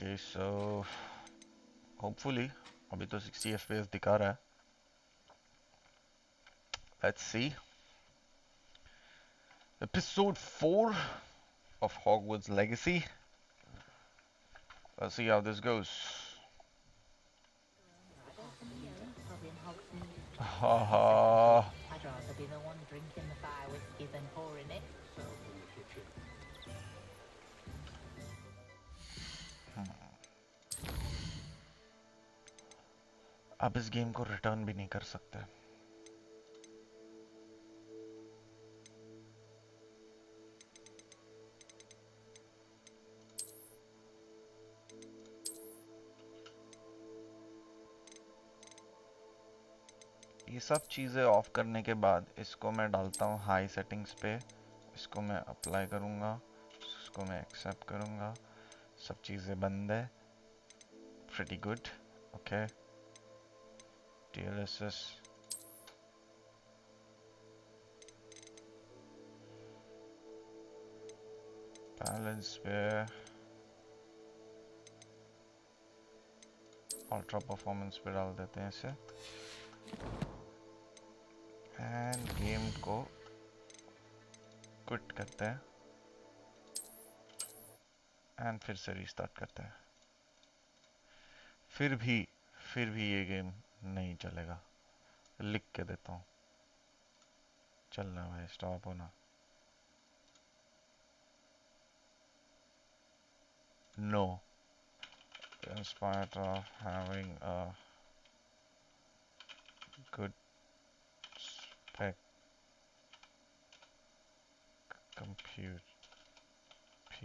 Okay, so hopefully अभी तो 60 FPS दिखा रहा है. Let's see. Episode 4 of Hogwarts Legacy. Let's see how this goes. Haha. I'd rather be the one drinking the fire whiskey than pouring it. अब इस game को return भी नहीं कर सकते. ये सब चीज़ें ऑफ करने के बाद इसको मैं डालता हूँ हाई सेटिंग्स पे. इसको मैं अप्लाई करूँगा. इसको मैं एक्सेप्ट करूँगा. सब चीज़ें बंद है. Pretty good. Okay. DLSS. Balance पे अल्ट्रा परफॉर्मेंस पे डाल देते हैं इसे. एंड गेम को क्विट करते हैं एंड फिर से रीस्टार्ट करते हैं. फिर भी ये गेम नहीं चलेगा. लिख के देता हूँ. चलना भाई, स्टॉप होना. No. In spite of having a good spec compute PC,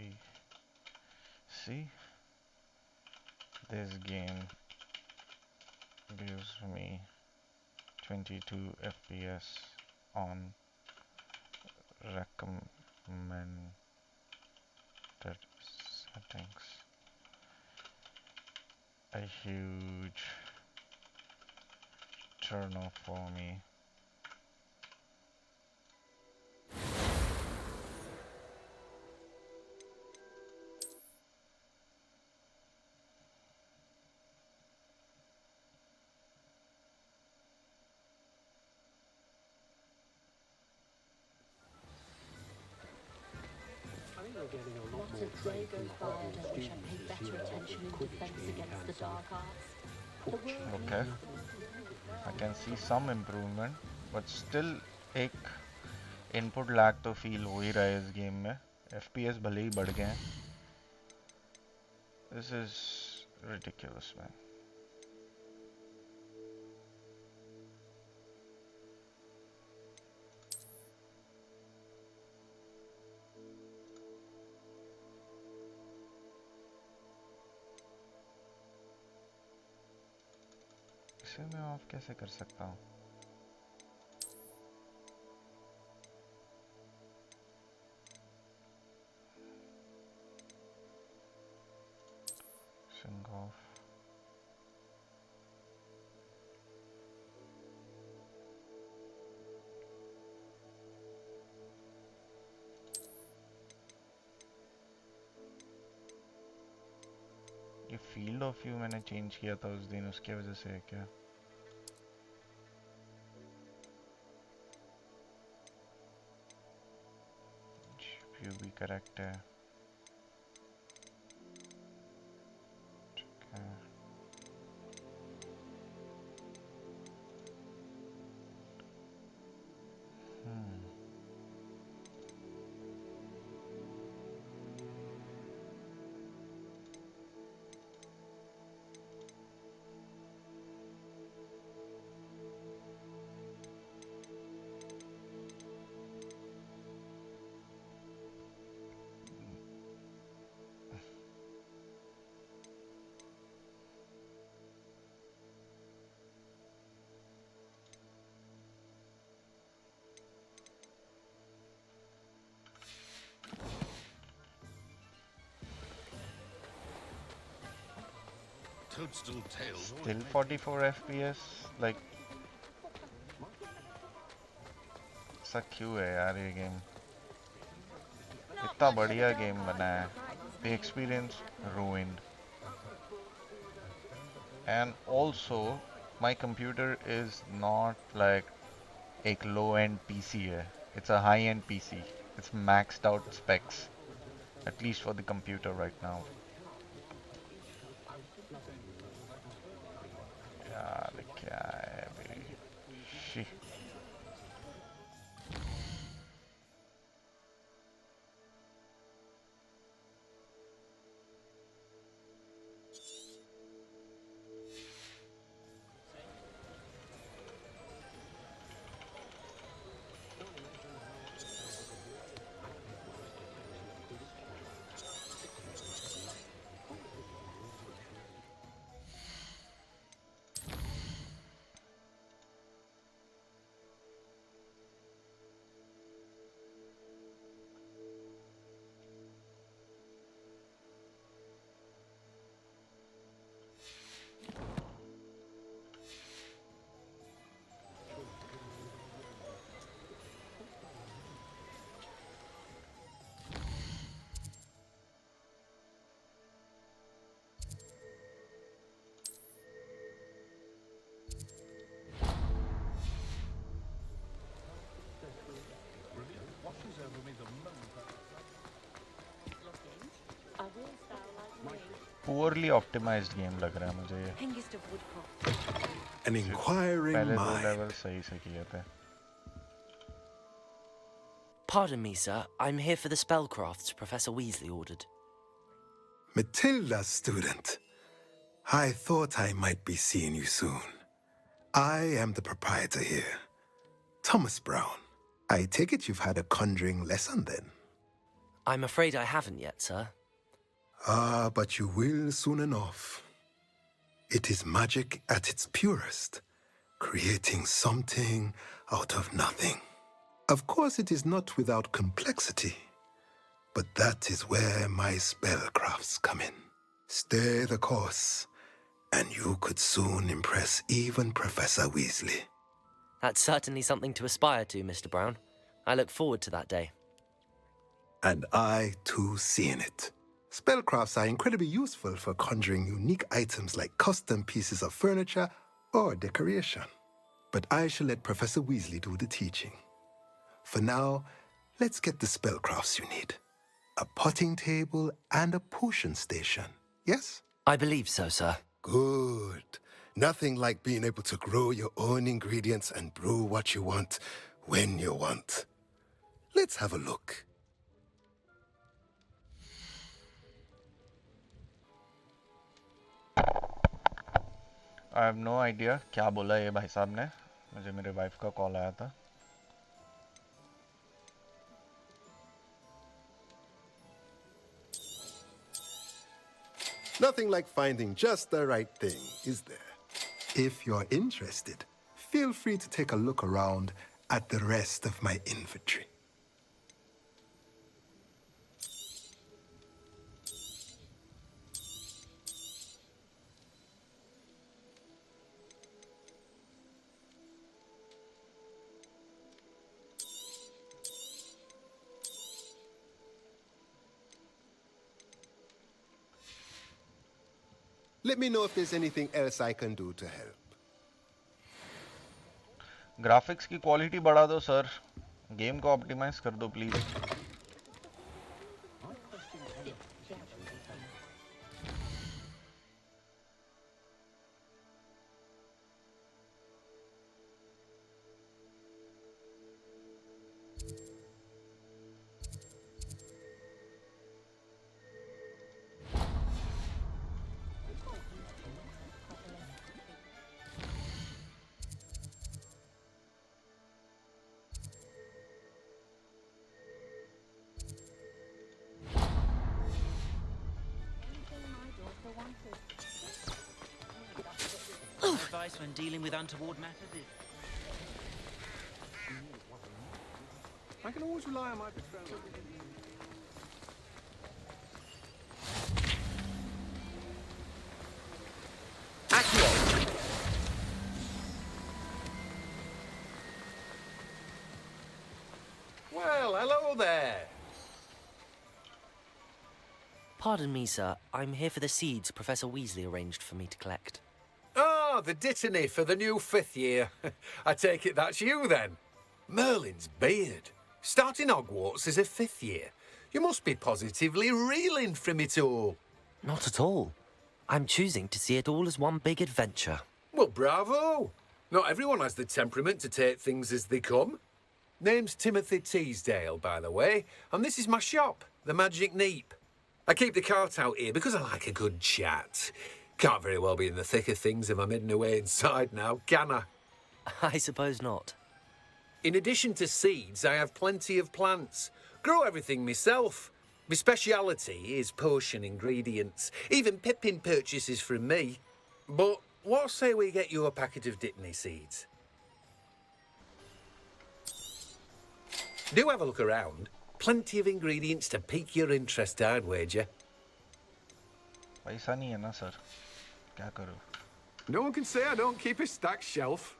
this game gives me 22 FPS on recommended settings. A huge turn off for me. Not a day goes by I don't wish I paid better attention in defense against the dark arts. The world Okay, I can see some improvement, but still एक input lag तो feel हो ही रहा है इस game में. FPS भले ही बढ़ गए हैं. This is ridiculous, man. इसे मैं ऑफ कैसे कर सकता हूँ? Sync off. ये फील्ड ऑफ व्यू मैंने चेंज किया था उस दिन, उसके वजह से है क्या? व्यू भी करेक्ट है. ठीक है. Still 44 FPS, like ऐसा क्यों है यार ये गेम? इतना बढ़िया गेम बना है. The experience ruined. And also my computer is not like a low-end PC है. It's a high-end PC. It's maxed out specs, at least for the computer right now. यार क्या है बे? शी. Poorly optimized game लग रहा है मुझे ये. An inquiring पहले दो mind. लेवल सही से किए थे. Pardon me, sir. I'm here for the spellcrafts Professor Weasley ordered. Matilda, student. I thought I might be seeing you soon. I am the proprietor here, Thomas Brown. I take it you've had a conjuring lesson then? I'm afraid I haven't yet, sir. Ah, but you will soon enough. It is magic at its purest, creating something out of nothing. Of course, it is not without complexity, but that is where my spellcrafts come in. Stay the course, and you could soon impress even Professor Weasley. That's certainly something to aspire to, Mr. Brown. I look forward to that day. And I, too, see in it. Spellcrafts are incredibly useful for conjuring unique items like custom pieces of furniture or decoration. But I shall let Professor Weasley do the teaching. For now, let's get the spellcrafts you need. A potting table and a potion station, yes? I believe so, sir. Good. Nothing like being able to grow your own ingredients and brew what you want when you want. Let's have a look. I have no idea क्या बोला ये भाई साहब ने. मुझे मेरे wife का call आया था. Nothing like finding just the right thing, is there? If you're interested, feel free to take a look around at the rest of my inventory. Let me know if there's anything else I can do to help. Graphics की quality बढ़ा दो sir. Game को optimise कर दो please. Advice when dealing with untoward matters is... I can always rely on my good friend. Accio! Well, hello there. Pardon me, sir. I'm here for the seeds Professor Weasley arranged for me to collect. Ah, the dittany for the new 5th year. I take it that's you then. Merlin's beard. Starting Hogwarts as a 5th year. You must be positively reeling from it all. Not at all. I'm choosing to see it all as one big adventure. Well, bravo. Not everyone has the temperament to take things as they come. Name's Timothy Teasdale, by the way, and this is my shop, the Magic Neep. I keep the cart out here because I like a good chat. Can't very well be in the thick of things if I'm hidden away inside now, can I? I suppose not. In addition to seeds, I have plenty of plants. Grow everything myself. My speciality is potion ingredients. Even Pippin purchases from me. But what say we get you a packet of Dittany seeds? Do have a look around. Plenty of ingredients to pique your interest, I'd wager. पैसा नहीं है ना sir, क्या करूँ? No one can say I don't keep a stacked shelf.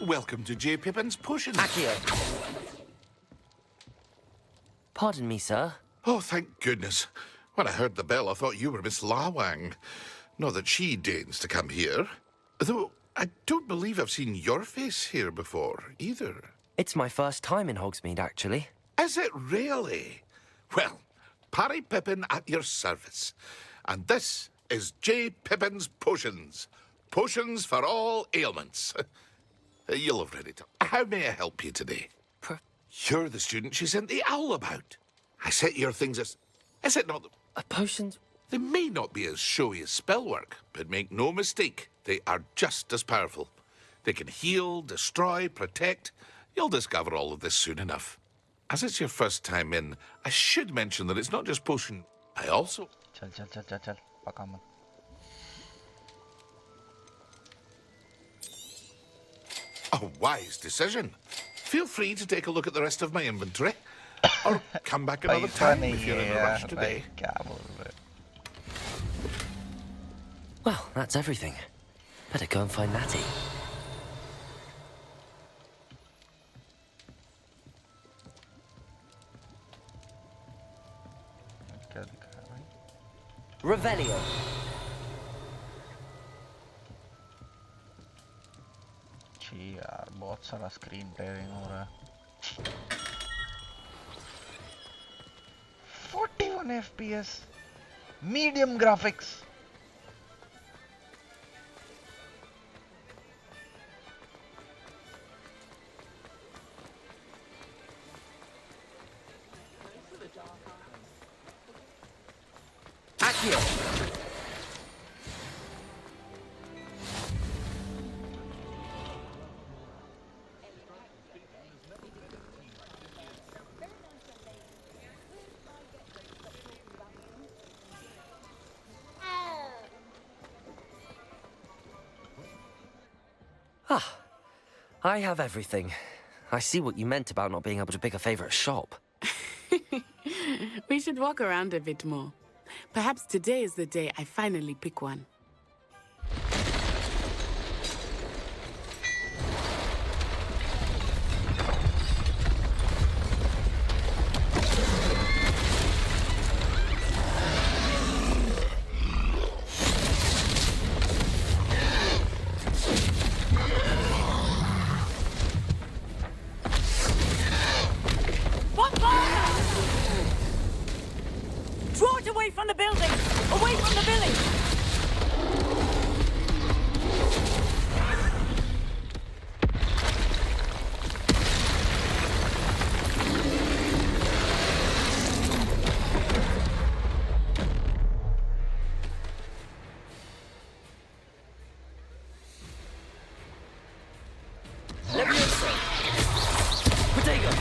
Welcome to J. Pippin's Potions. Accio! Pardon me, sir. Oh, thank goodness. When I heard the bell, I thought you were Miss Lawang. Not that she deigns to come here. Though I don't believe I've seen your face here before, either. It's my first time in Hogsmeade, actually. Is it really? Well, Parry Pippin at your service. And this is J. Pippin's Potions. Potions for all ailments. You'll have read it. How may I help you today? You're the student she sent the owl about. I set your things as... Is it not... Potions? They may not be as showy as spellwork, but make no mistake, they are just as powerful. They can heal, destroy, protect. You'll discover all of this soon enough. As it's your first time in, I should mention that it's not just potion. I also... चल चल चल चल चल पका मत. A wise decision. Feel free to take a look at the rest of my inventory. Or come back another पैसा time नहीं if you're है in a यार rush भाई, today. क्या बोल रहे? Well, that's everything. Better go and find Natty. क्या दिखा रहा है भाई? Revelio. छी यार, बहुत सारा स्क्रीन टेयरिंग हो रहा है. 41 FPS, medium graphics. Accio! Ah, I have everything. I see what you meant about not being able to pick a favorite shop. We should walk around a bit more. Perhaps today is the day I finally pick one. Draw it away from the building! Away from the village! Leviosa! Protego!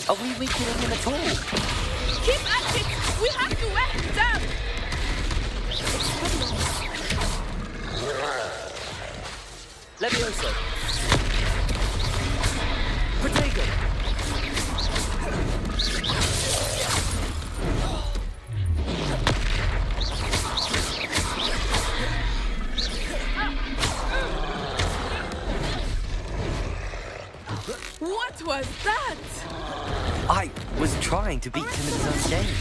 Are we weakening him at all? Keep at it! We have to wear him down! Levioso. Protego. What was that? I was trying to beat Timothy's own game.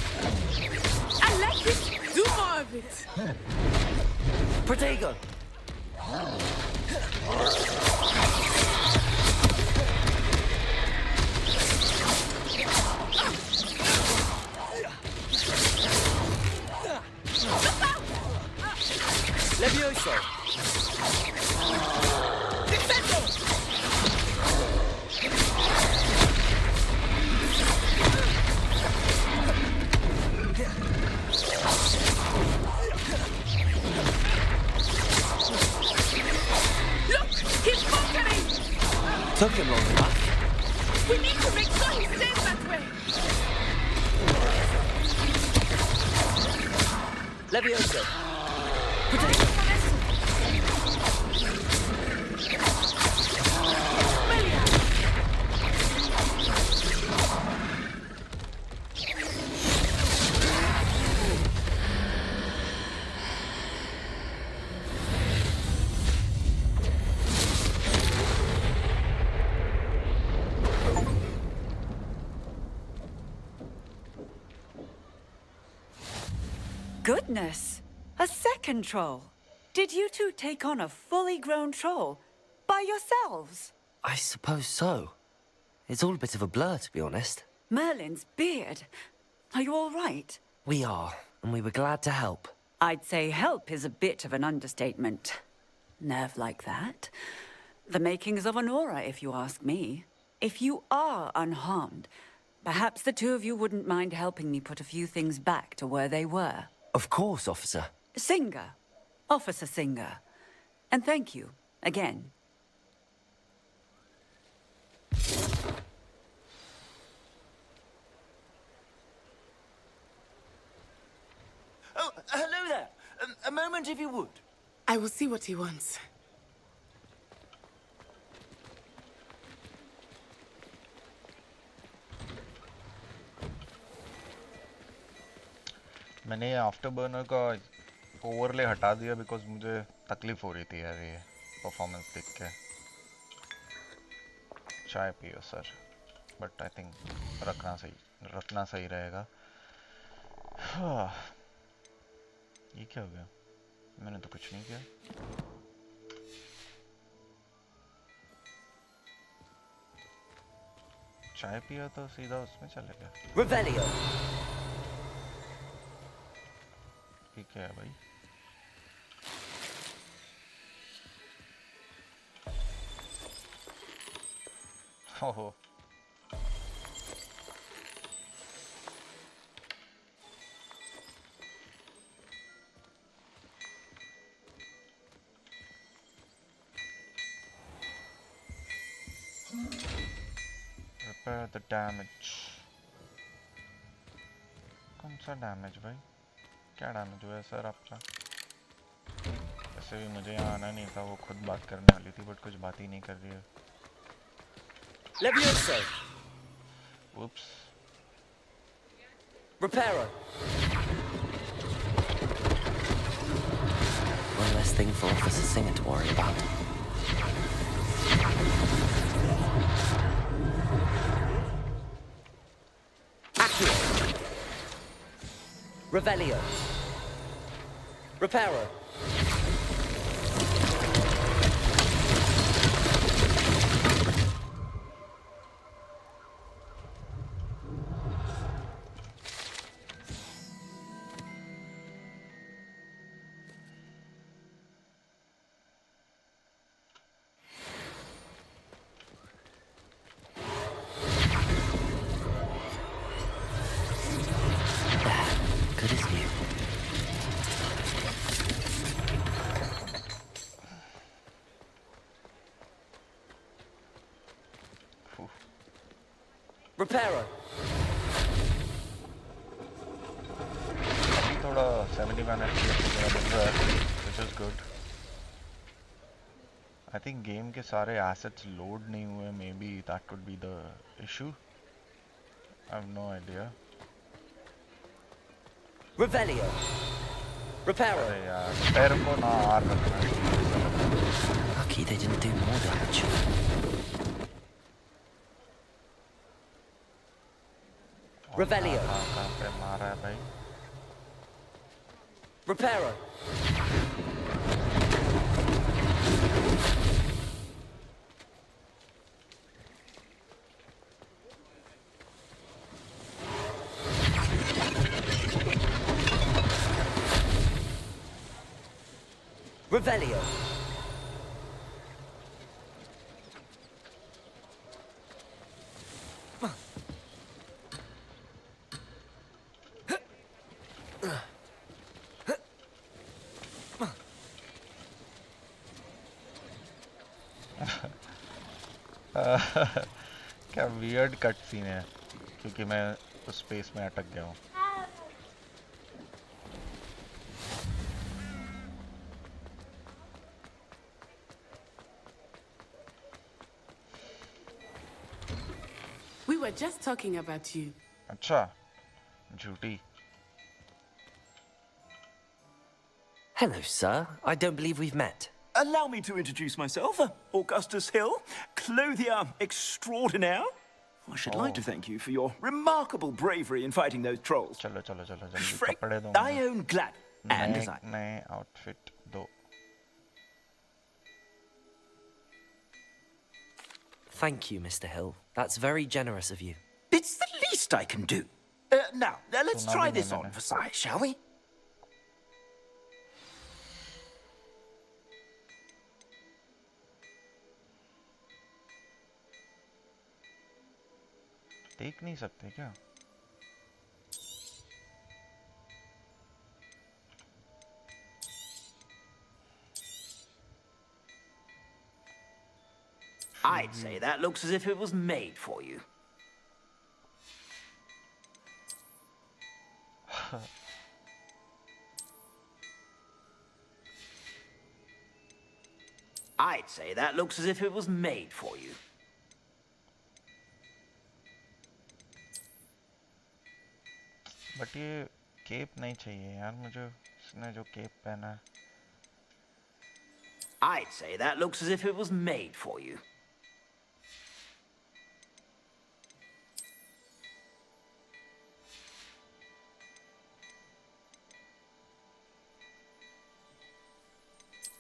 I like it. Do more of it. Protego. Levioso. Look, he's faltering. Took him long enough. We need to make sure he stays that way. Levioso. Protego. Goodness! A second troll. Did you two take on a fully grown troll by yourselves? I suppose so. It's all a bit of a blur, to be honest. Merlin's beard. Are you all right? We are, and we were glad to help. I'd say help is a bit of an understatement. Nerve like that. The makings of an aura, if you ask me. If you are unharmed, perhaps the two of you wouldn't mind helping me put a few things back to where they were. Of course, officer. Singer. Officer Singer. And thank you, again. Oh, hello there. A moment, if you would. I will see what he wants. मैंने after burner का overlay हटा दिया because मुझे तकलीफ हो रही थी यार ये परफॉर्मेंस देख के. चाय पियो सर, बट आई थिंक रखना सही रहेगा. ये क्या हो गया? मैंने तो कुछ नहीं किया. चाय पिया तो सीधा उसमें चले गया. Revelio. ये क्या है भाई? ओहो. Repair the damage. कौन सा डैमेज भाई? क्या डैमेज हुआ है सर आपका? वैसे भी मुझे यहाँ आना नहीं था, वो खुद बात करने वाली थी बट कुछ बात ही नहीं कर रही है. Levioso. Whoops. Reparo. One less thing for Officer Singer to worry about. Accio. Revelio. Reparo. Good as new. Reparo. थोड़ा 71 FPS वगैरह बन रहा है, which is good. I think game के सारे assets load नहीं हुए. Maybe that could be the issue. I have no idea. Revelio. Reparo. अरे यार, पैर को ना आर रखना है. Lucky they didn't do more damage. Revelio. कहाँ पे मारा है भाई? Reparo. Revelio. क्या weird कट सीन है क्योंकि मैं उस स्पेस में अटक गया हूँ. We were just talking about you. अच्छा, झूठी. Hello, sir. I don't believe we've met. Allow me to introduce myself, Augustus Hill, clothier extraordinaire. I should like to thank you for your remarkable bravery in fighting those trolls. चलो चलो चलो जल्दी Frank, कपड़े दो I मुझे. own Glad and नए Design. नए outfit दो. Thank you, Mr. Hill. That's very generous of you. It's the least I can do. Now, let's सुना try भी this मैंने. on for size, shall we? देख नहीं सकते क्या? I'd say that looks as if it was made for you. I'd say that looks as if it was made for you. But ये cap नहीं चाहिए यार मुझे. इसने जो केप पहना है. I'd say that looks as if it was made for you.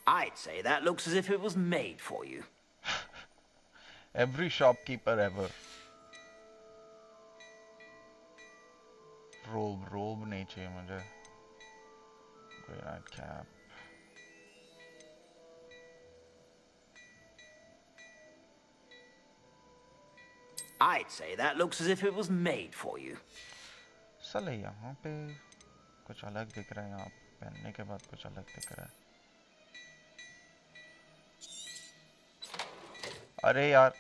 I'd say that looks as if it was made for you. Every shopkeeper ever. रोब नहीं चाहिए मुझे. Grey night cap. I'd say that looks as if it was made for you. साले यहाँ पे कुछ अलग दिख रहा है. यहाँ पहनने के बाद कुछ अलग दिख रहा है. अरे यार,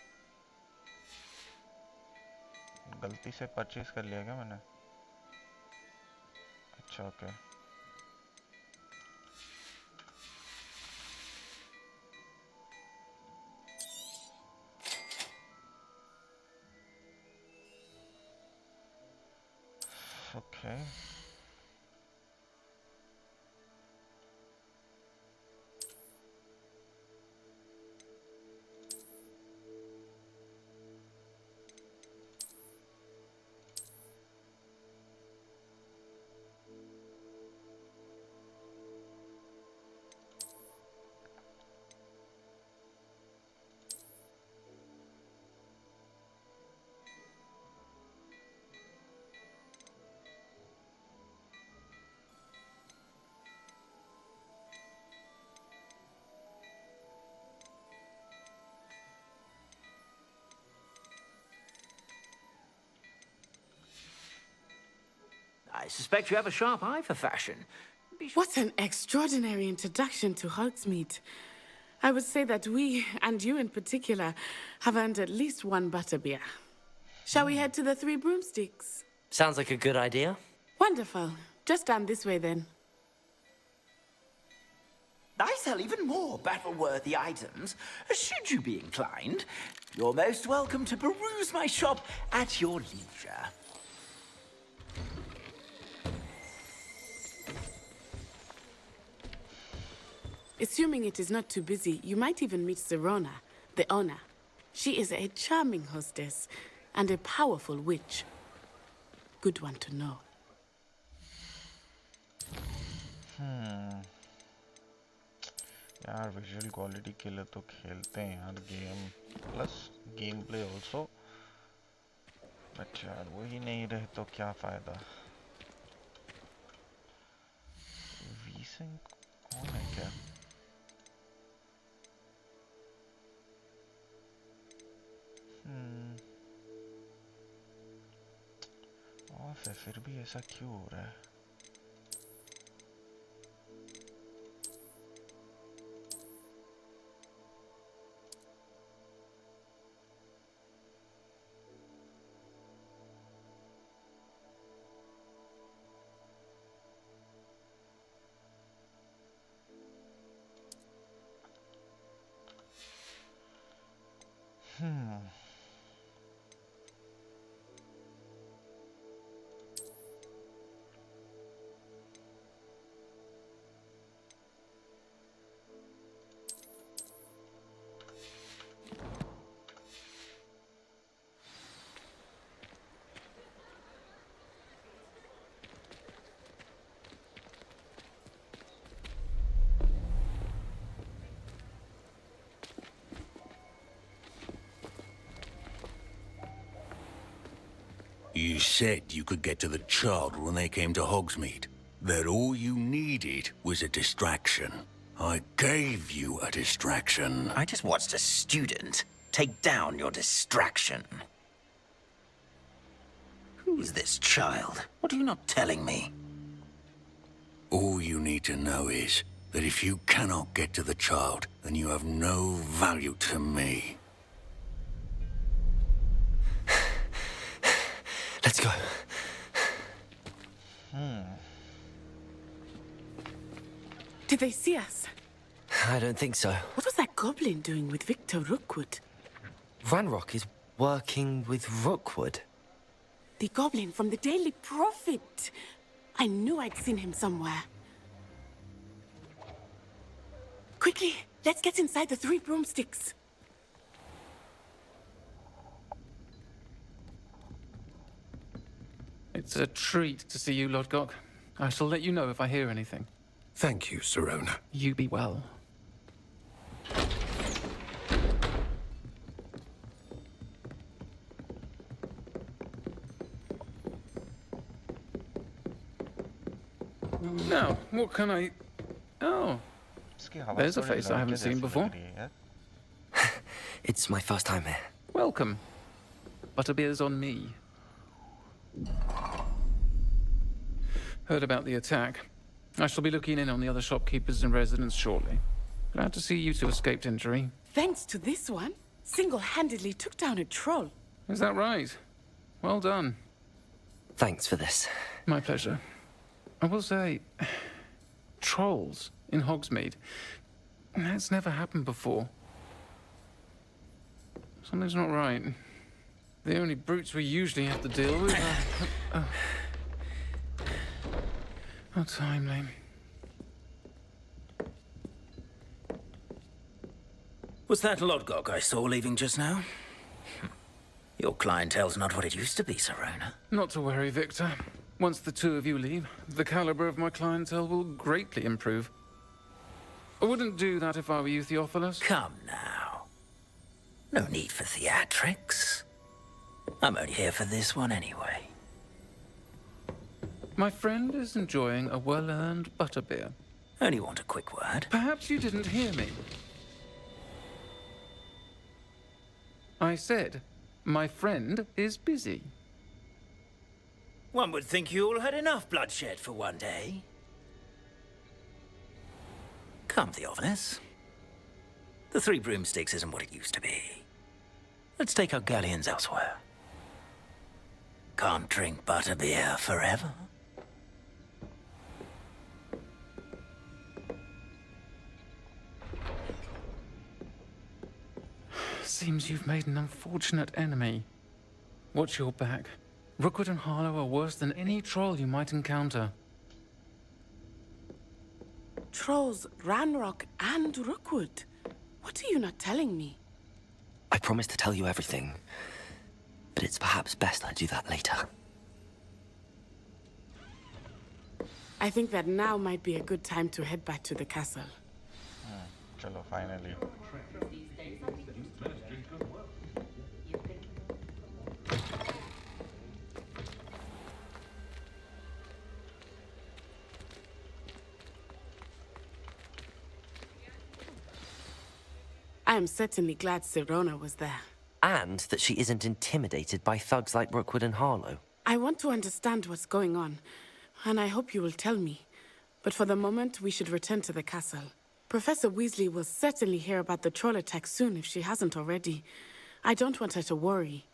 गलती से परचेज कर लिया क्या मैंने? अच्छा okay. Okay. I suspect you have a sharp eye for fashion. What an extraordinary introduction to Hogsmeade. I would say that we, and you in particular, have earned at least one butterbeer. Shall we head to the Three Broomsticks? Sounds like a good idea. Wonderful. Just down this way then. I sell even more battle-worthy items. Should you be inclined, you're most welcome to peruse my shop at your leisure. Assuming it is not too busy, you might even meet Serona, the owner. She is a charming hostess and a powerful witch. Good one to know. यार visual quality के लिए तो खेलते हैं यार game plus game play also, but यार वही नहीं रहे तो क्या फायदा। वीसिंग कौन है क्या? ऑफ है, फिर भी ऐसा क्यों हो रहा है? You said you could get to the child when they came to Hogsmeade. That all you needed was a distraction. I gave you a distraction. I just watched a student take down your distraction. Who is this child? What are you not telling me? All you need to know is that if you cannot get to the child, then you have no value to me. Let's go. Did they see us? I don't think so. What was that goblin doing with Victor Rookwood? Ranrock is working with Rookwood. The goblin from the Daily Prophet. I knew I'd seen him somewhere. Quickly, let's get inside the three broomsticks. It's a treat to see you, Lodgok. I shall let you know if I hear anything. Thank you, Serona. You be well. Now, what can I... Oh, there's a face I haven't seen before. It's my first time here. Welcome. Butterbeer's on me. Heard about the attack. I shall be looking in on the other shopkeepers and residents shortly. Glad to see you two escaped injury. Thanks to this one, single-handedly took down a troll. Is that right? Well done. Thanks for this. My pleasure. I will say, trolls in Hogsmeade. That's never happened before. Something's not right. The only brutes we usually have to deal with are... How timely. Was that Lodgok I saw leaving just now? Your clientele's not what it used to be, Serona. Not to worry, Victor. Once the two of you leave, the caliber of my clientele will greatly improve. I wouldn't do that if I were you, Theophilus. Come now. No need for theatrics. I'm only here for this one anyway. My friend is enjoying a well-earned butterbeer. Only want a quick word. Perhaps you didn't hear me. I said, my friend is busy. One would think you all had enough bloodshed for one day. Come, Theophilus. The Three Broomsticks isn't what it used to be. Let's take our galleons elsewhere. Can't drink butterbeer forever. Seems you've made an unfortunate enemy. Watch your back. Rookwood and Harlow are worse than any troll you might encounter. Trolls, Ranrock, and Rookwood. What are you not telling me? I promise to tell you everything, but it's perhaps best I do that later. I think that now might be a good time to head back to the castle. चलो finally. I am certainly glad Sirona was there. And that she isn't intimidated by thugs like Rookwood and Harlow. I want to understand what's going on, and I hope you will tell me. But for the moment, we should return to the castle. Professor Weasley will certainly hear about the troll attack soon if she hasn't already. I don't want her to worry.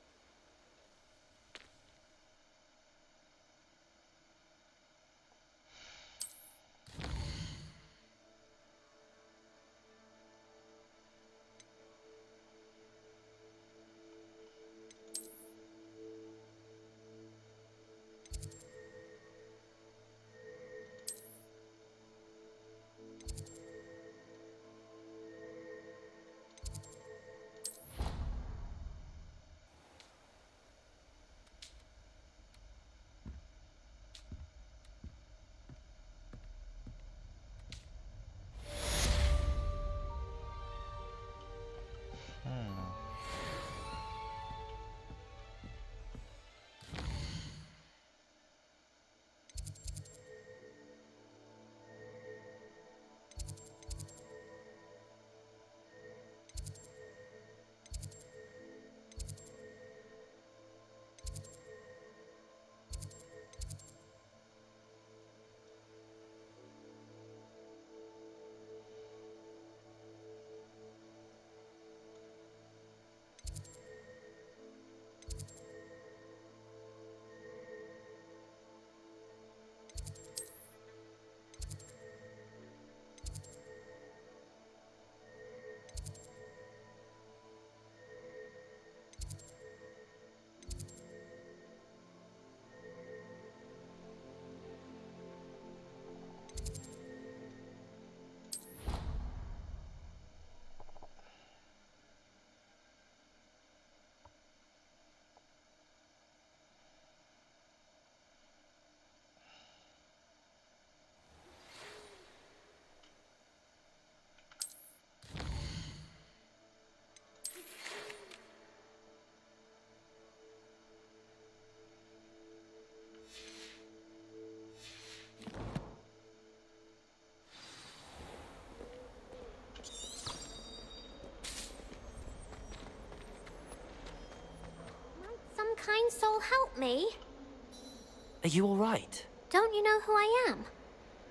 Some kind soul help me? Are you all right? Don't you know who I am?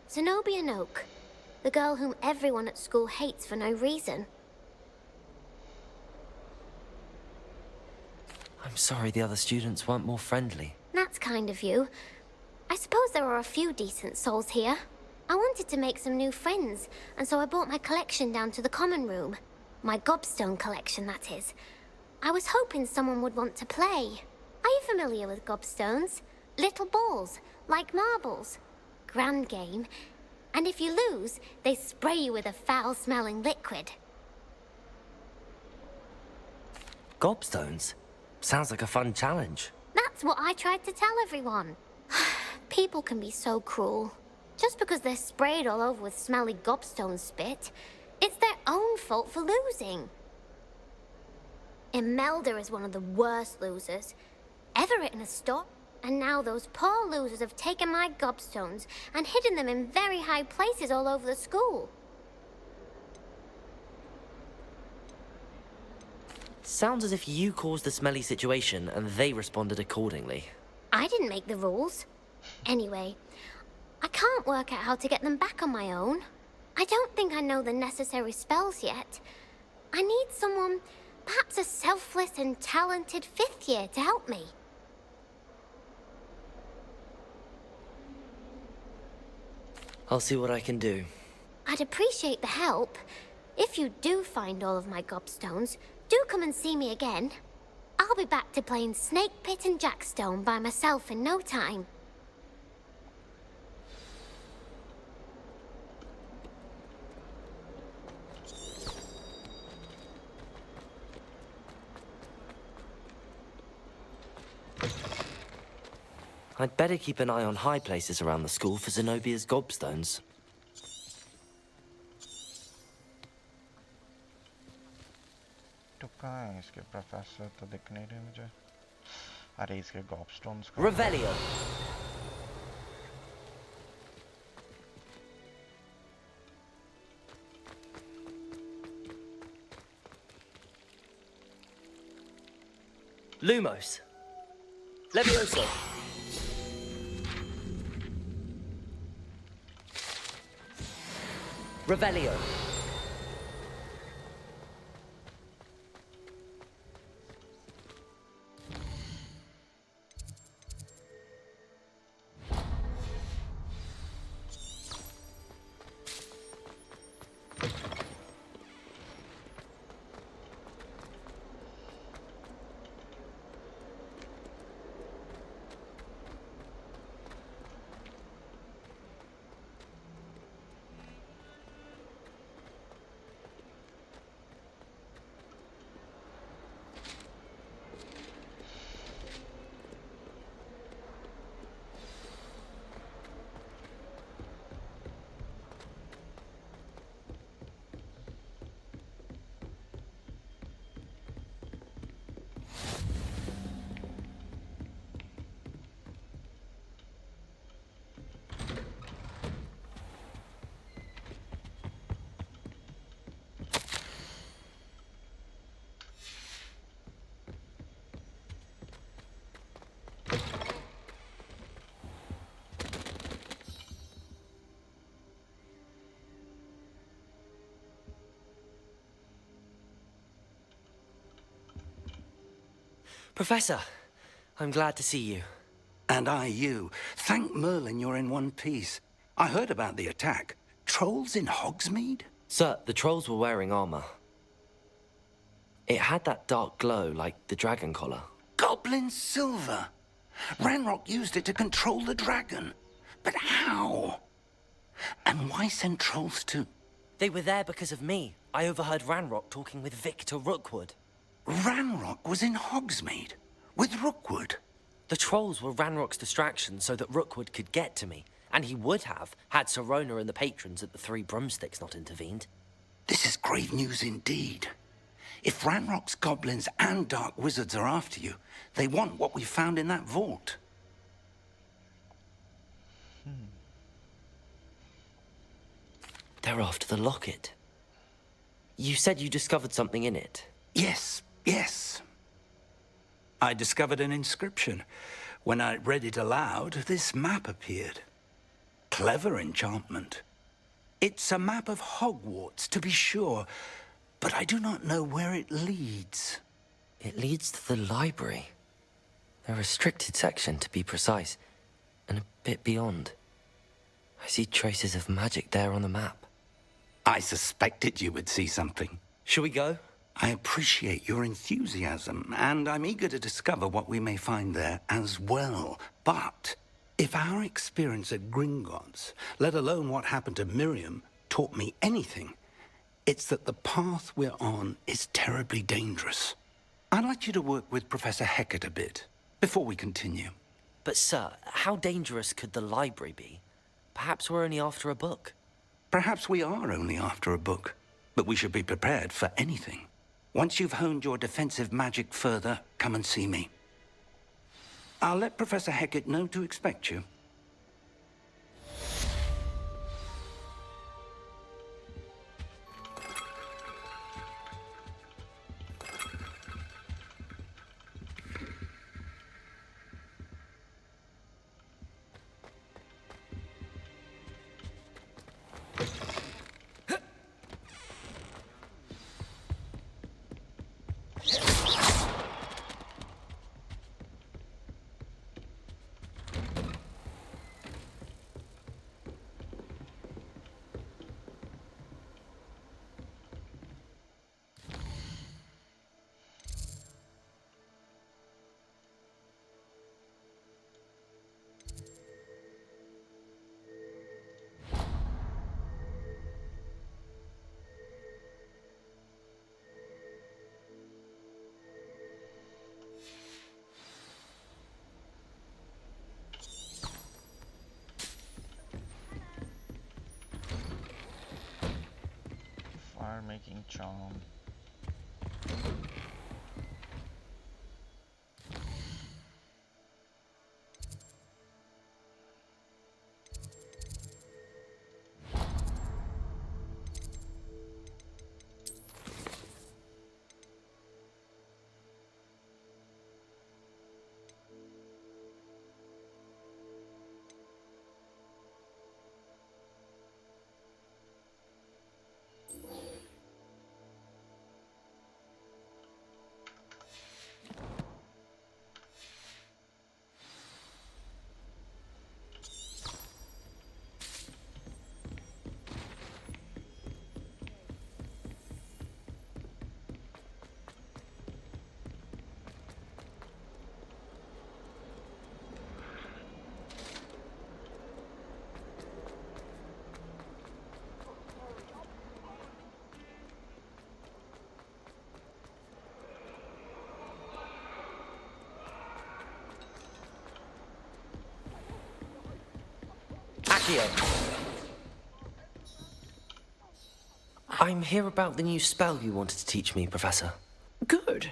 Zenobia Noak, the girl whom everyone at school hates for no reason. I'm sorry the other students weren't more friendly. That's kind of you. I suppose there are a few decent souls here. I wanted to make some new friends, and so I brought my collection down to the common room. My gobstone collection, that is. I was hoping someone would want to play. Are you familiar with gobstones? Little balls, like marbles. Grand game. And if you lose, they spray you with a foul-smelling liquid. Gobstones? Sounds like a fun challenge. That's what I tried to tell everyone. People can be so cruel. Just because they're sprayed all over with smelly gobstone spit, it's their own fault for losing. Imelda is one of the worst losers. Everett in a store, and now those poor losers have taken my gobstones and hidden them in very high places all over the school. Sounds as if you caused the smelly situation and they responded accordingly. I didn't make the rules. Anyway, I can't work out how to get them back on my own. I don't think I know the necessary spells yet. I need someone, perhaps a selfless and talented fifth year to help me. I'll see what I can do. I'd appreciate the help. If you do find all of my gobstones, Do come and see me again. I'll be back to playing Snake Pit and Jackstone by myself in no time. I'd better keep an eye on high places around the school for Zenobia's gobstones. तो कहाँ है इसके professor तो दिख नहीं रहे मुझे अरे इसके गॉबस्टोन्स Revelio. Lumos. Levioso. Revelio. Professor, I'm glad to see you. And I you. Thank Merlin you're in one piece. I heard about the attack. Trolls in Hogsmeade? Sir, the trolls were wearing armor. It had that dark glow like the dragon collar. Goblin silver! Ranrock used it to control the dragon. But how? And why send trolls to... They were there because of me. I overheard Ranrock talking with Victor Rookwood. Ranrock was in Hogsmeade? With Rookwood? The trolls were Ranrock's distraction so that Rookwood could get to me. And he would have, had Sirona and the patrons at the Three Broomsticks not intervened. This is grave news indeed. If Ranrock's goblins and dark wizards are after you, they want what we found in that vault. They're after the locket. You said you discovered something in it. Yes, yes. I discovered an inscription. When I read it aloud, this map appeared. Clever enchantment. It's a map of Hogwarts, to be sure, but I do not know where it leads. It leads to the library. A restricted section, to be precise, and a bit beyond. I see traces of magic there on the map. I suspected you would see something. Shall we go? I appreciate your enthusiasm, and I'm eager to discover what we may find there as well. But if our experience at Gringotts, let alone what happened to Miriam, taught me anything, it's that the path we're on is terribly dangerous. I'd like you to work with Professor Hecat a bit, before we continue. But sir, how dangerous could the library be? Perhaps we're only after a book. Perhaps we are only after a book, but we should be prepared for anything. Once you've honed your defensive magic further, come and see me. I'll let Professor Hecat know to expect you. fire making charm. I'm here about the new spell you wanted to teach me, Professor. Good.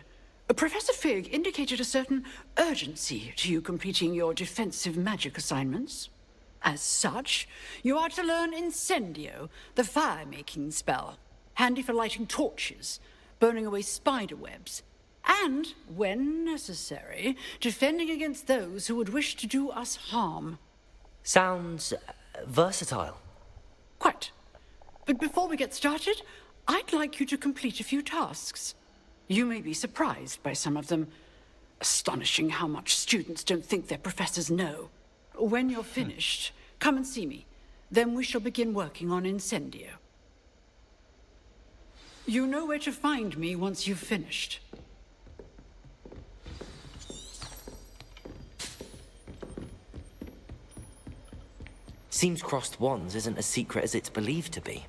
Professor Fig indicated a certain urgency to you completing your defensive magic assignments. As such, you are to learn Incendio, the fire-making spell, handy for lighting torches, burning away spider webs, and, when necessary, defending against those who would wish to do us harm. Sounds versatile. Quite. But before we get started, I'd like you to complete a few tasks. You may be surprised by some of them. Astonishing how much students don't think their professors know. When you're finished, come and see me. Then we shall begin working on Incendio. You know where to find me once you've finished. Seems crossed wands isn't as secret as it's believed to be.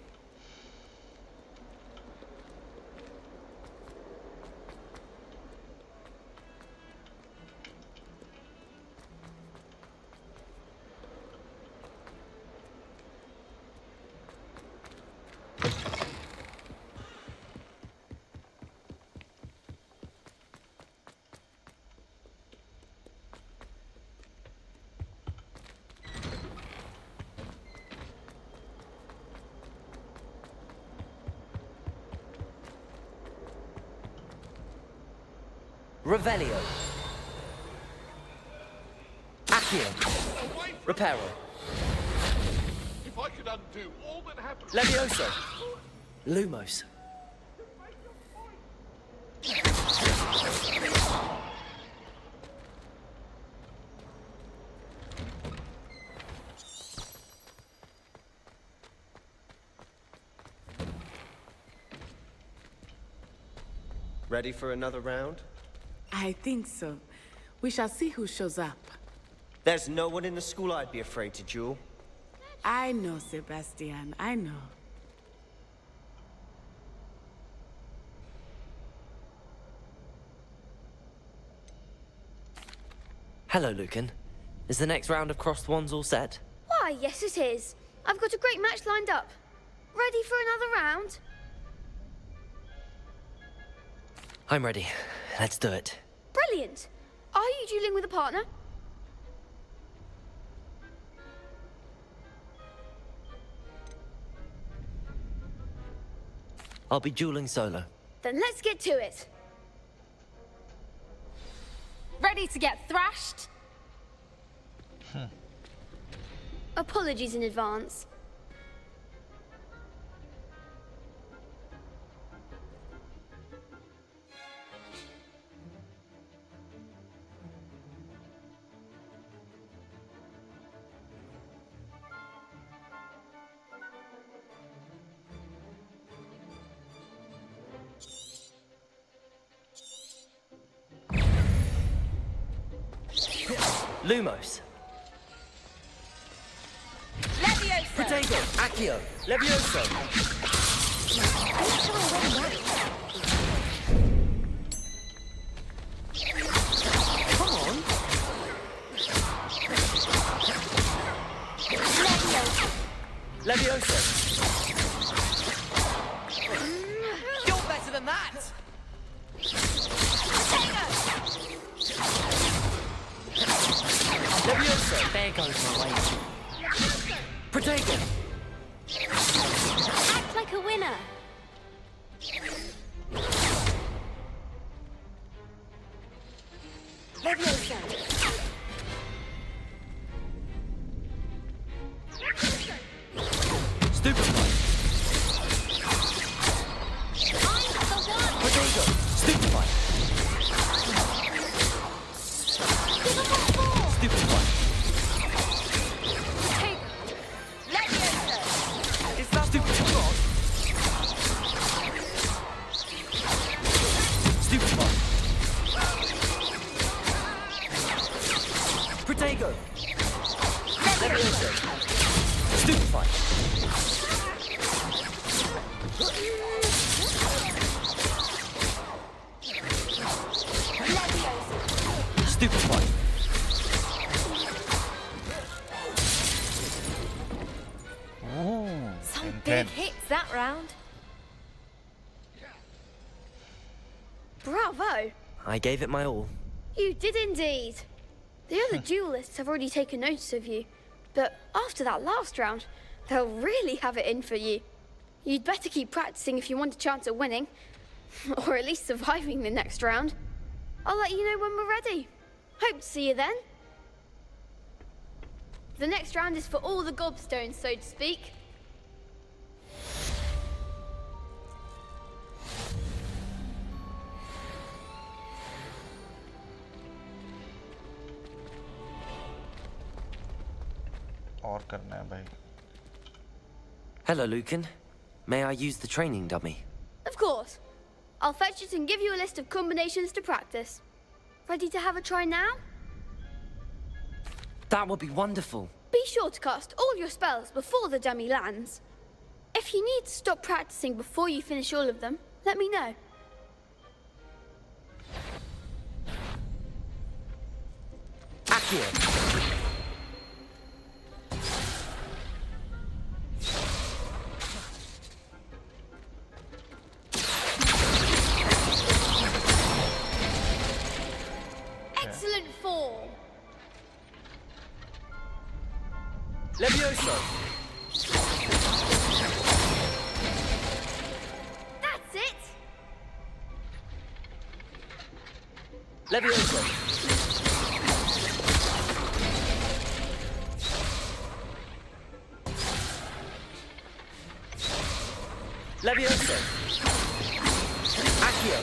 Revelio. Accio. Reparo. If I could undo all that happened... Levioso. Lumos. Ready for another round? I think so. We shall see who shows up. There's no one in the school I'd be afraid to duel. I know, Sebastian. I know. Hello, Lucan. Is the next round of crossed wands all set? Why, yes it is. I've got a great match lined up. Ready for another round? I'm ready. Let's do it. Brilliant. Are you dueling with a partner? I'll be dueling solo. Then let's get to it. Ready to get thrashed? Apologies in advance. Lumos. Levioso! Protego. Accio. Levioso. Come on. Levioso! Levioso. Levioso! There goes my way. Protego! Act like a winner. Leviosa. Stupefy! Protego! Stupefy! Stupefy! Is that Stupefy? Stupefy! Protego! Levioso! Stupefy! Stupefy! Ooh, Some big intense. hits that round. Bravo! I gave it my all. You did indeed. The other duelists have already taken notice of you, but after that last round, they'll really have it in for you. You'd better keep practicing if you want a chance at winning, or at least surviving the next round. I'll let you know when we're ready. Hope to see you then. The next round is for all the gobstones, so to speak. और करना है भाई. Hello, Lucan. May I use the training dummy? Of course. I'll fetch it and give you a list of combinations to practice. Ready to have a try now? That would be wonderful. Be sure to cast all your spells before the dummy lands. If you need to stop practicing before you finish all of them, let me know. Accio! Excellent form. Levioso! That's it. Levioso! Levioso! Accio!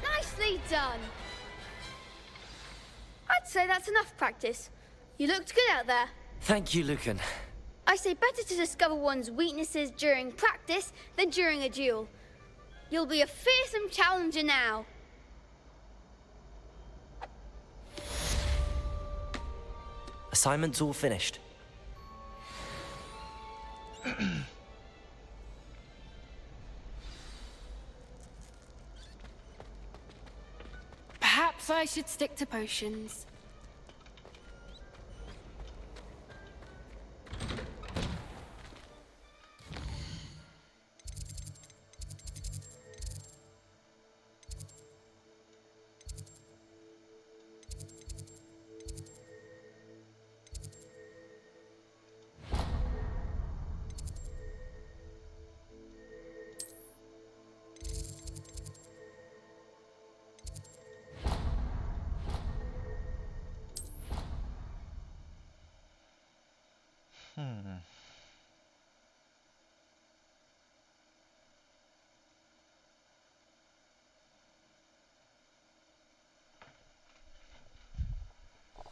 Nicely done. I'd say that's enough practice. You looked good out there. Thank you, Lucan. I say better to discover one's weaknesses during practice than during a duel. You'll be a fearsome challenger now. Assignment's all finished. Perhaps I should stick to potions.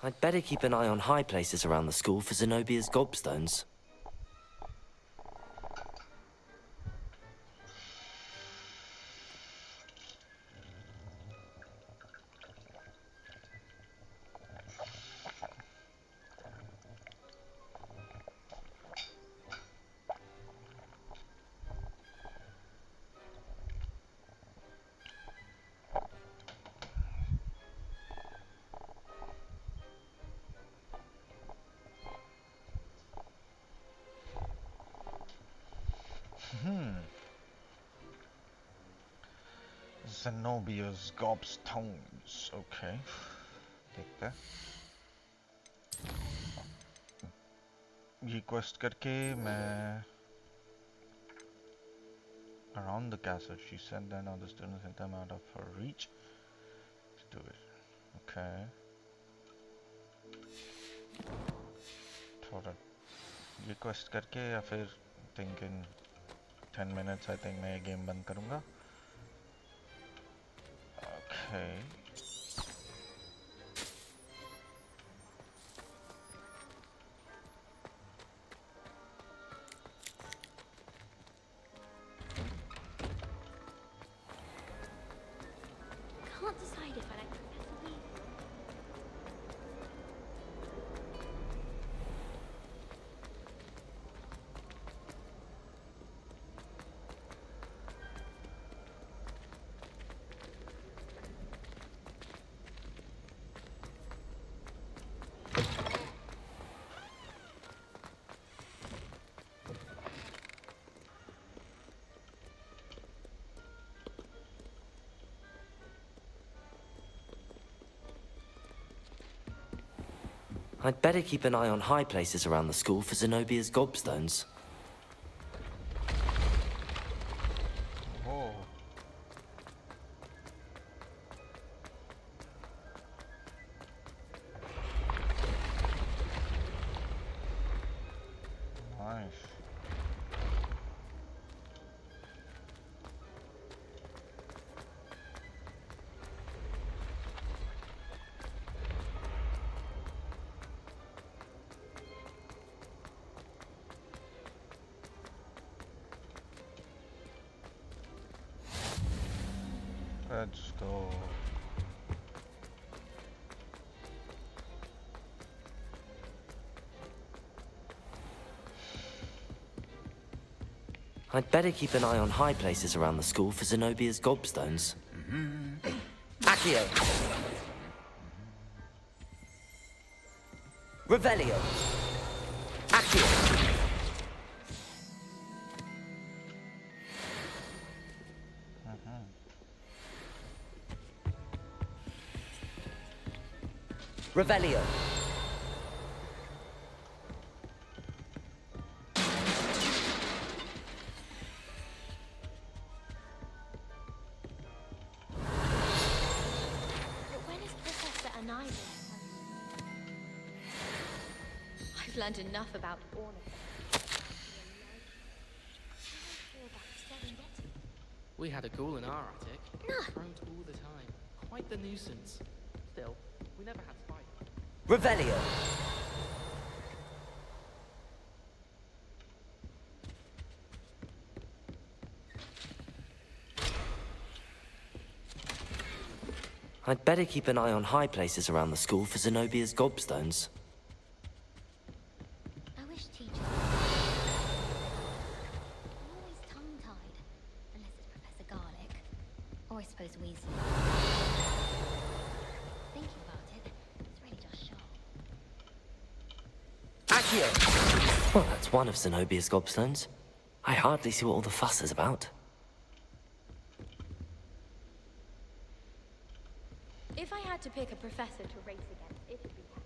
I'd better keep an eye on high places around the school for Zenobia's gobstones. Zenobia's gobstones. Okay. देखते हैं. ये quest करके मैं around the castle. She said that now the students hit them out of her reach. Let's do it. Okay. थोड़ा ये quest करके या फिर think in 10 minutes I think मैं ये game बंद करूँगा. Okay. Can't decide if I like Professor Weasley. I'd better keep an eye on high places around the school for Zenobia's gobstones. Oh. Nice. Let's go. I'd better keep an eye on high places around the school for Zenobia's gobstones. Accio. Revelio. Accio. Revelio. But when is Professor Anivin? I've learned enough about all of them. We had a ghoul in our attic. No. Croaked all the time. Quite the nuisance. Still, we never had spiders. Revelio. I'd better keep an eye on high places around the school for Zenobia's gobstones. I wish teachers. I'm always tongue-tied, unless it's Professor Garlick, or I suppose Weasley. Thinking about it, it's really just sharp. Accio. Well, that's one of Zenobia's gobstones. I hardly see what all the fuss is about. If I had to pick a professor to race against, it would be Cat.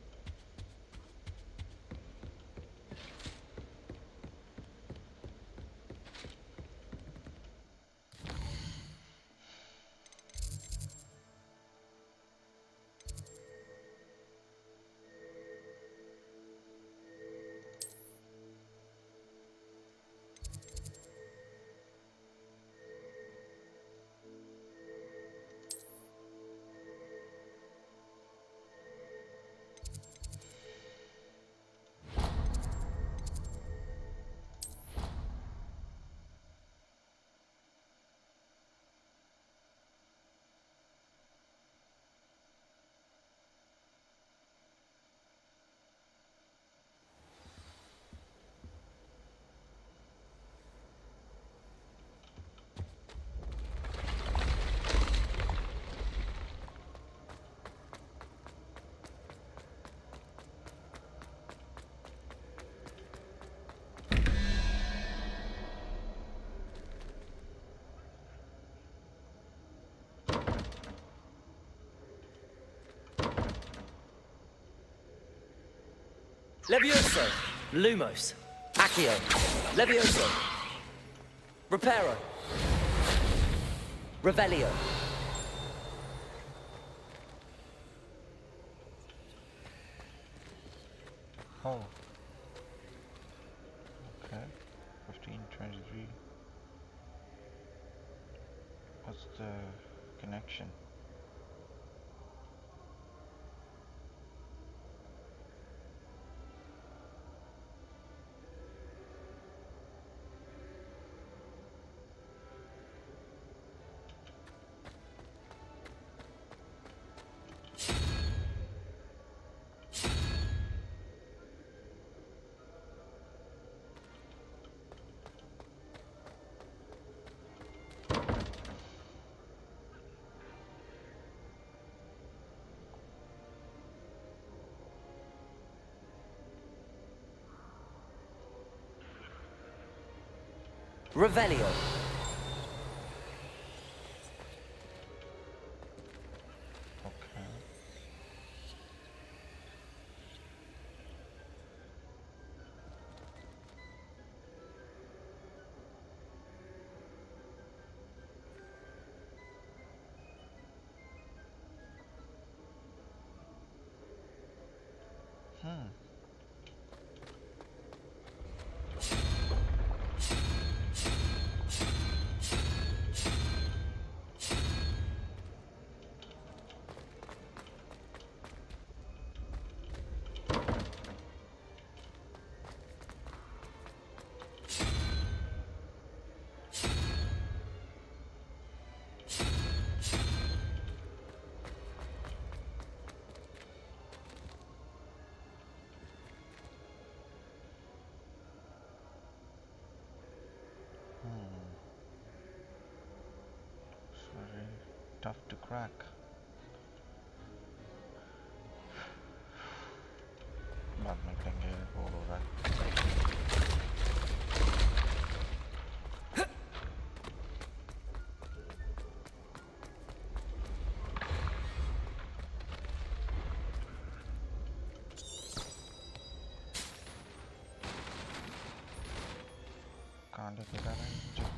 Levioso. Lumos. Accio. Levioso. Reparo. Revelio. Oh. Okay. 1523. What's the connection? Revelio. Okay. Hmm. It's very tough to crack. बाद में करेंगे, bore हो रहा है. कहाँ लेके जा रहा है मुझे?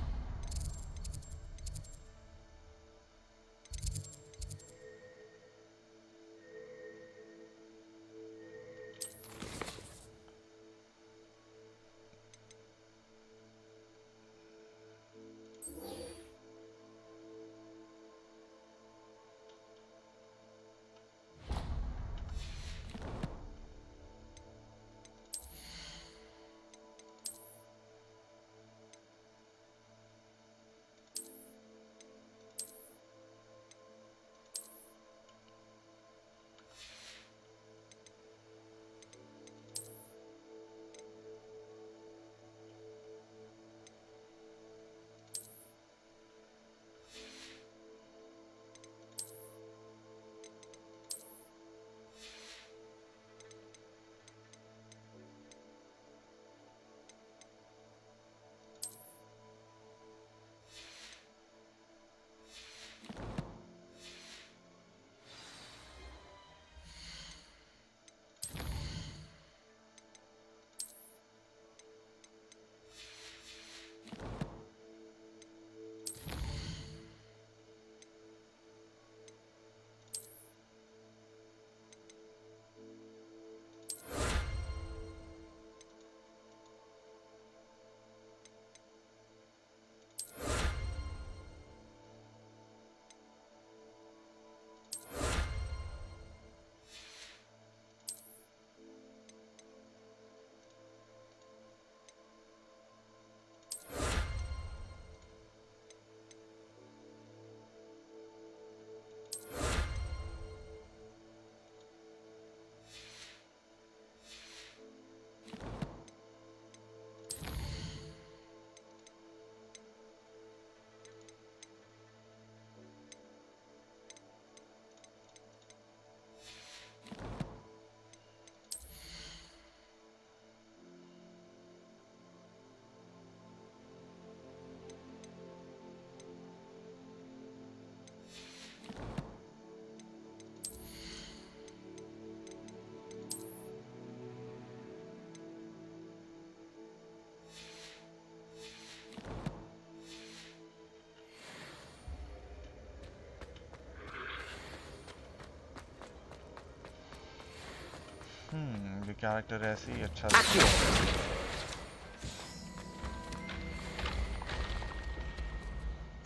ये कैरेक्टर ऐसे ही अच्छा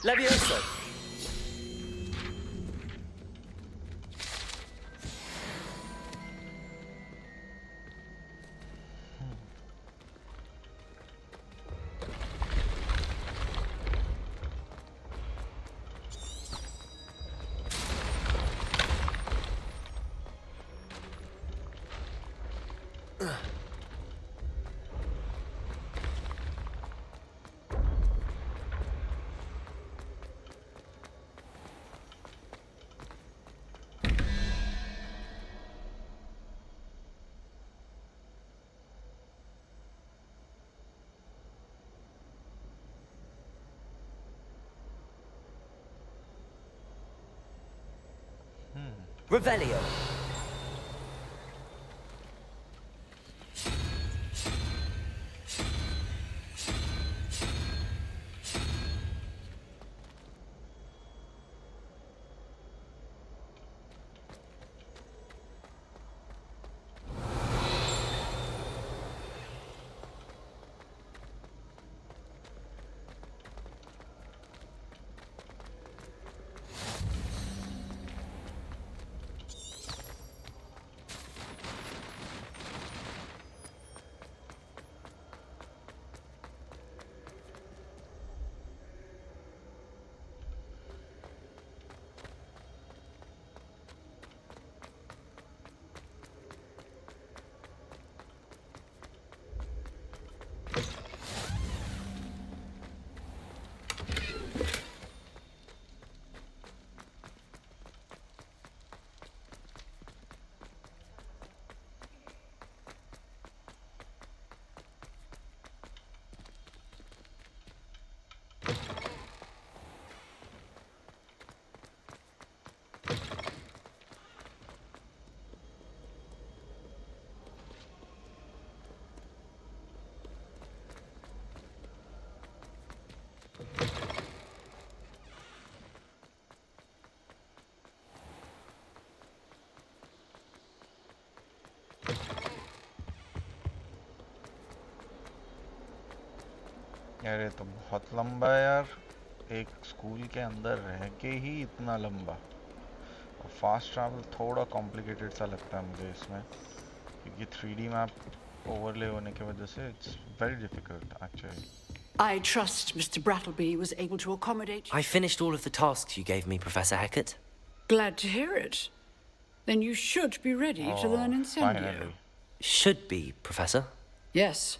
Levioso. Revelio. यार ये तो बहुत लंबा है यार, एक स्कूल के अंदर रह के ही इतना लंबा। और फास्ट ट्रैवल थोड़ा कॉम्प्लिकेटेड सा लगता है मुझे इसमें, क्योंकि 3D मैप ओवरले होने की वजह से it's very difficult actually. I trust Mr. Brattleby was able to accommodate. I finished all of the tasks you gave me, Professor Hecat. Glad to hear it. Then you should be ready to learn Incendio. Finally. Should be, Professor. Yes.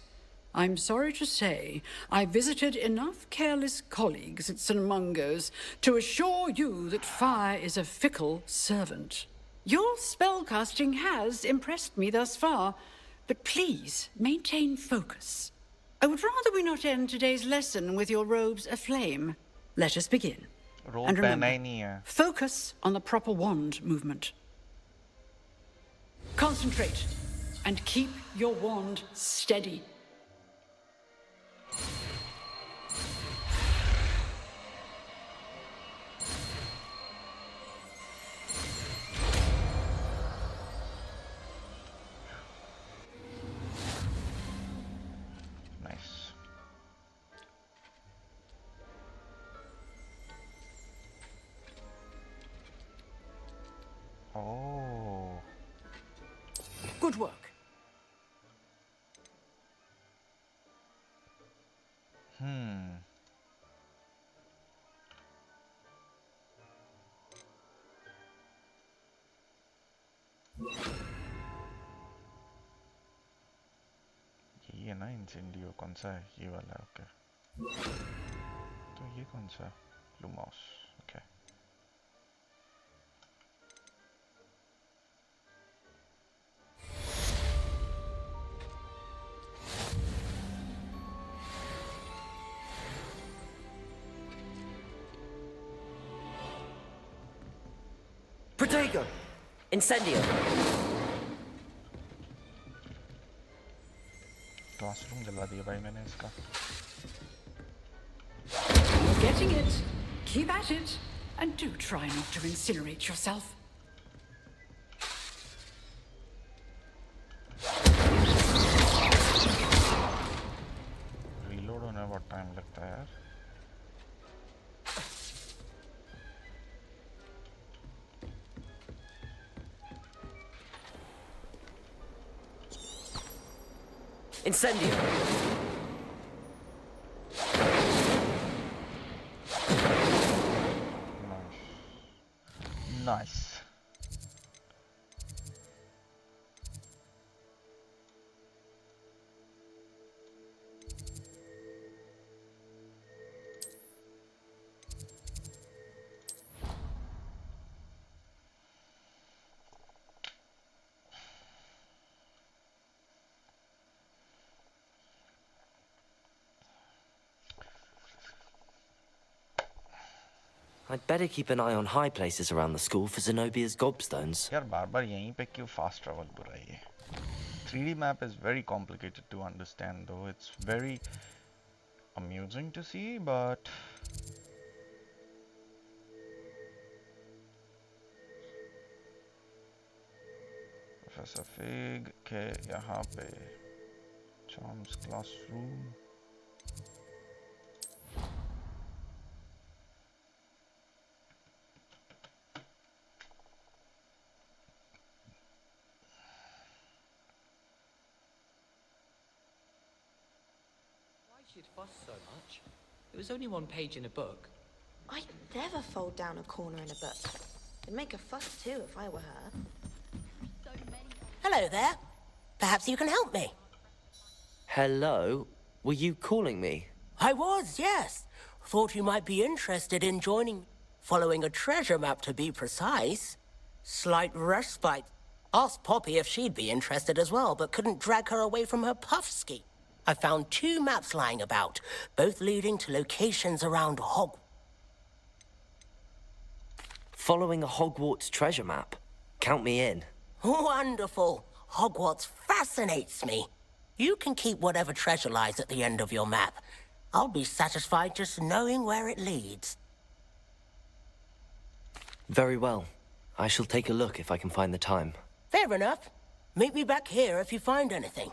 I'm sorry to say I visited enough careless colleagues at St. Mungo's to assure you that fire is a fickle servant. Your spellcasting has impressed me thus far, but please maintain focus. I would rather we not end today's lesson with your robes aflame. Let us begin. And remember, focus on the proper wand movement. Concentrate and keep your wand steady. Oh. Good work. ये ना इंसेंडियो कौन सा है, ये वाला है, okay. तो ये कौन सा है, Lumos, okay. Protego! Incendio! Classroom जला दिया भाई मैंने इसका। You're getting it. Keep at it. And do try not to incinerate yourself. सकता है यार. Incendio. Nice. I'd better keep an eye on high places around the school for Zenobia's gobstones. यार बार-बार यहीं पे क्यों fast travel बुरा है ये? 3D map is very complicated to understand though. It's very amusing to see, but Professor Fig के यहाँ पे Charms classroom. She'd fuss so much. It was only one page in a book. I'd never fold down a corner in a book. I'd make a fuss too if I were her. Hello there. Perhaps you can help me. Hello? Were you calling me? I was, yes. Thought you might be interested in joining. Following a treasure map, to be precise. Slight respite. Asked Poppy if she'd be interested as well, but couldn't drag her away from her puff ski. I found 2 maps lying about, both leading to locations around Hogwarts. Following a Hogwarts treasure map? Count me in. Wonderful. Hogwarts fascinates me. You can keep whatever treasure lies at the end of your map. I'll be satisfied just knowing where it leads. Very well. I shall take a look if I can find the time. Fair enough. Meet me back here if you find anything.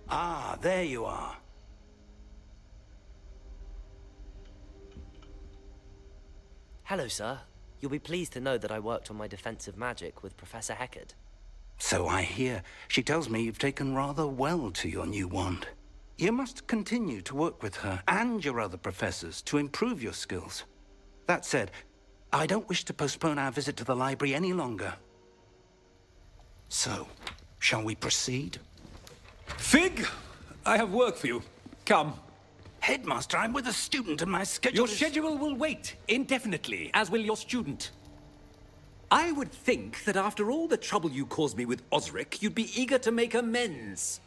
Ah, there you are. Hello, sir. You'll be pleased to know that I worked on my defensive magic with Professor Heckard. So I hear. She tells me you've taken rather well to your new wand. You must continue to work with her and your other professors to improve your skills. That said, I don't wish to postpone our visit to the library any longer. So, shall we proceed? Fig, I have work for you. Come. Headmaster, I'm with a student and my schedule Your schedule will wait indefinitely, as will your student. I would think that after all the trouble you caused me with Osric, you'd be eager to make amends.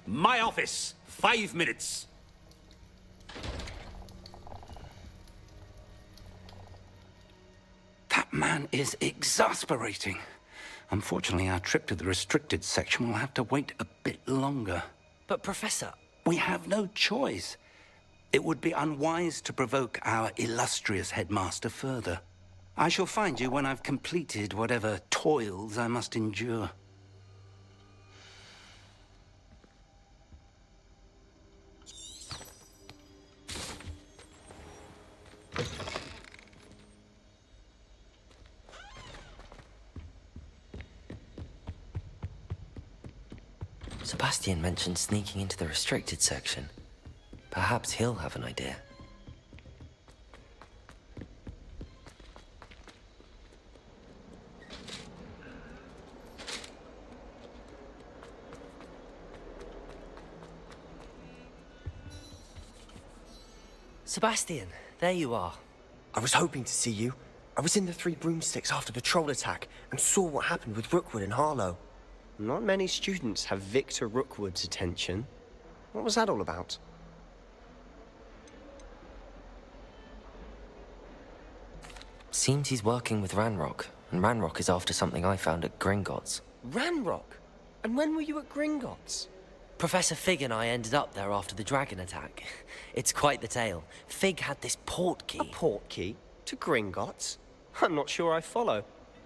My office. 5 minutes. That man is exasperating. Unfortunately, our trip to the restricted section will have to wait a bit longer. But, Professor... We have no choice. It would be unwise to provoke our illustrious headmaster further. I shall find you when I've completed whatever toils I must endure. Sebastian mentioned sneaking into the restricted section. Perhaps he'll have an idea. Sebastian, there you are. I was hoping to see you. I was in the Three Broomsticks after the troll attack and saw what happened with Rookwood and Harlow. Not many students have Victor Rookwood's attention. What was that all about? Seems he's working with Ranrock, and Ranrock is after something I found at Gringotts. Ranrock? And when were you at Gringotts? Professor Fig and I ended up there after the dragon attack. It's quite the tale. Fig had this portkey. A portkey? To Gringotts? I'm not sure I follow.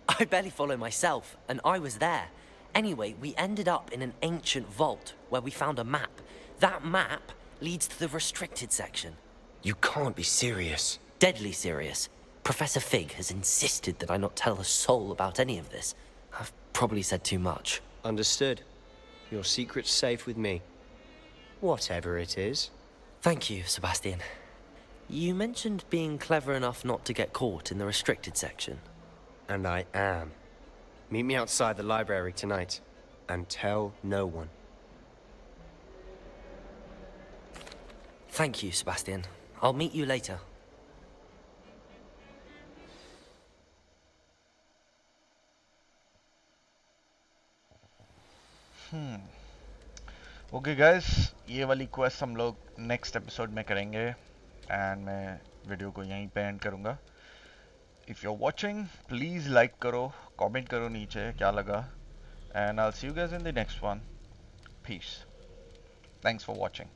I barely follow myself, and I was there. Anyway, we ended up in an ancient vault where we found a map. That map leads to the restricted section. You can't be serious. Deadly serious. Professor Fig has insisted that I not tell a soul about any of this. I've probably said too much. Understood. Your secret's safe with me. Whatever it is. Thank you, Sebastian. You mentioned being clever enough not to get caught in the restricted section. And I am. Meet me outside the library tonight, and tell no one. Thank you, Sebastian. I'll meet you later. Okay guys, ये वाली quest हम लोग next episode में करेंगे and मैं video को यहीं पे एंड करूँगा. If you are watching please like करो, कमेंट करो नीचे क्या लगा, and I will see you guys in the next one. Peace. Thanks for watching.